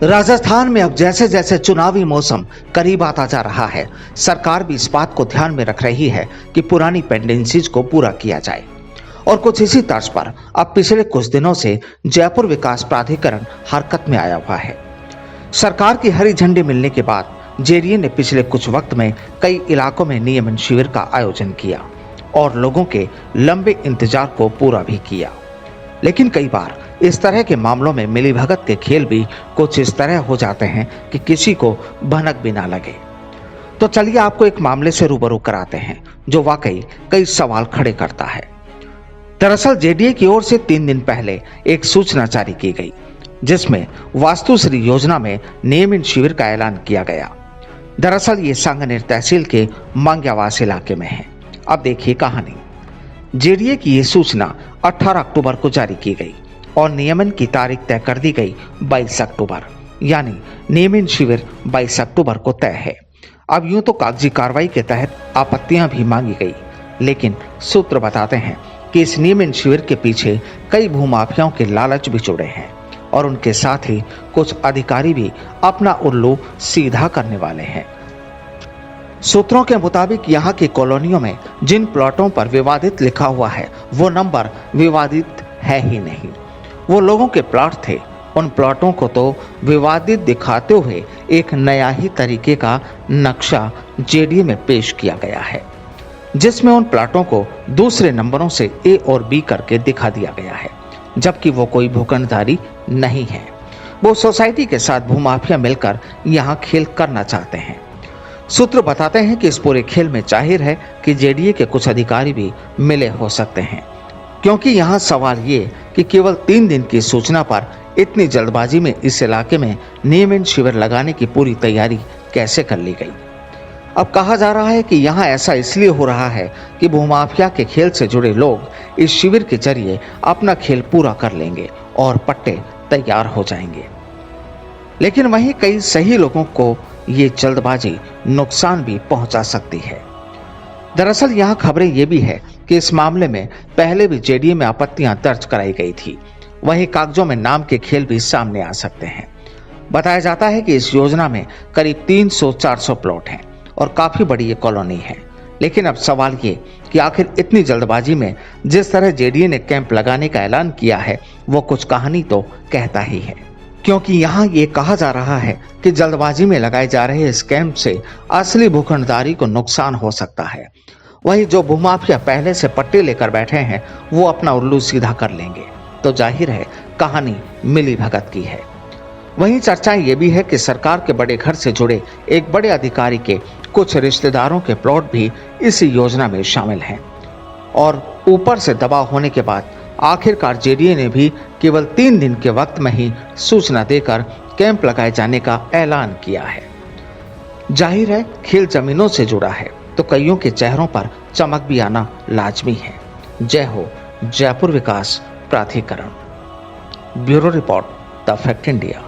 राजस्थान में अब जैसे जैसे चुनावी मौसम करीब आता जा रहा है, सरकार भी इस बात को ध्यान में रख रही है कि पुरानी पेंडेंसीज को पूरा किया जाए। और कुछ इसी तर्ज पर अब पिछले कुछ दिनों से जयपुर विकास प्राधिकरण हरकत में आया हुआ है। सरकार की हरी झंडी मिलने के बाद जेडीए ने पिछले कुछ वक्त में कई इलाकों में नियमन शिविर का आयोजन किया और लोगों के लंबे इंतजार को पूरा भी किया। लेकिन कई बार इस तरह के मामलों में मिलीभगत के खेल भी कुछ इस तरह हो जाते हैं कि किसी को भनक भी ना लगे। तो चलिए आपको एक मामले से रूबरू कराते हैं जो वाकई कई सवाल खड़े करता है। दरअसल जेडीए की ओर से 3 दिन पहले एक सूचना जारी की गई जिसमें वास्तुश्री योजना में नियमन शिविर का ऐलान किया गया। दरअसल ये सांगनेर तहसील के मांग्यावास इलाके में है। अब देखिए कहानी। जेडीए की ये सूचना 18 अक्टूबर को जारी की गई और नियमन की तारीख तय कर दी गई 22 अक्टूबर, यानी नियमन शिविर 22 अक्टूबर को तय है। अब यूं तो कागजी कार्रवाई के तहत आपत्तियां भी मांगी गई, लेकिन सूत्र बताते हैं कि इस नियमन शिविर के पीछे कई भूमाफियाओं के लालच भी जुड़े हैं और उनके साथ ही कुछ अधिकारी भी अपना उल्लू सीधा करने वाले हैं। सूत्रों के मुताबिक यहाँ की कॉलोनियों में जिन प्लॉटों पर विवादित लिखा हुआ है वो नंबर विवादित है ही नहीं, वो लोगों के प्लॉट थे। उन प्लॉटों को तो विवादित दिखाते हुए एक नया ही तरीके का नक्शा जेडीए में पेश किया गया है, जिसमें उन प्लॉटों को दूसरे नंबरों से ए और बी करके दिखा दिया गया है, जबकि वो कोई भूखंडधारी नहीं है। वो सोसाइटी के साथ भूमाफिया मिलकर यहाँ खेल करना चाहते हैं। सूत्र बताते हैं कि इस पूरे खेल में जाहिर है कि जेडीए के कुछ अधिकारी भी मिले हो सकते हैं, क्योंकि यहाँ सवाल ये कि केवल 3 दिन की सूचना पर इतनी जल्दबाजी में इस इलाके में नियमन शिविर लगाने की पूरी तैयारी कैसे कर ली गई। अब कहा जा रहा है कि यहाँ ऐसा इसलिए हो रहा है कि भूमाफिया के खेल से जुड़े लोग इस शिविर के जरिए अपना खेल पूरा कर लेंगे और पट्टे तैयार हो जाएंगे। लेकिन वहीं कई सही लोगों को ये जल्दबाजी नुकसान भी पहुंचा सकती है। दरअसल यहाँ खबरें ये भी है कि इस मामले में पहले भी जेडीए में आपत्तियां दर्ज कराई गई थी। वहीं कागजों में नाम के खेल भी सामने आ सकते हैं। बताया जाता है कि इस योजना में करीब 300-400 प्लॉट हैं और काफी बड़ी ये कॉलोनी है। लेकिन अब सवाल ये कि आखिर इतनी जल्दबाजी में जिस तरह जेडीए ने कैंप लगाने का ऐलान किया है वो कुछ कहानी तो कहता ही है, क्योंकि यहाँ ये कहा जा रहा है कि जल्दबाजी में लगाए जा रहे इस कैंप से असली भूखंडधारी को नुकसान हो सकता है। वहीं जो भूमाफिया पहले से पट्टे लेकर बैठे हैं वो अपना उल्लू सीधा कर लेंगे। तो जाहिर है कहानी मिली भगत की है। वहीं चर्चाएं ये भी है कि सरकार के बड़े घर से जुड़े एक बड़े अधिकारी के कुछ रिश्तेदारों के प्लॉट भी इस योजना में शामिल हैं और ऊपर से दबाव होने के बाद आखिरकार जेडीए ने भी केवल 3 दिन के वक्त में ही सूचना देकर कैंप लगाए जाने का ऐलान किया है। जाहिर है खेल जमीनों से जुड़ा है तो कईयों के चेहरों पर चमक भी आना लाजमी है। जय हो जयपुर विकास प्राधिकरण। Bureau report, the fact India.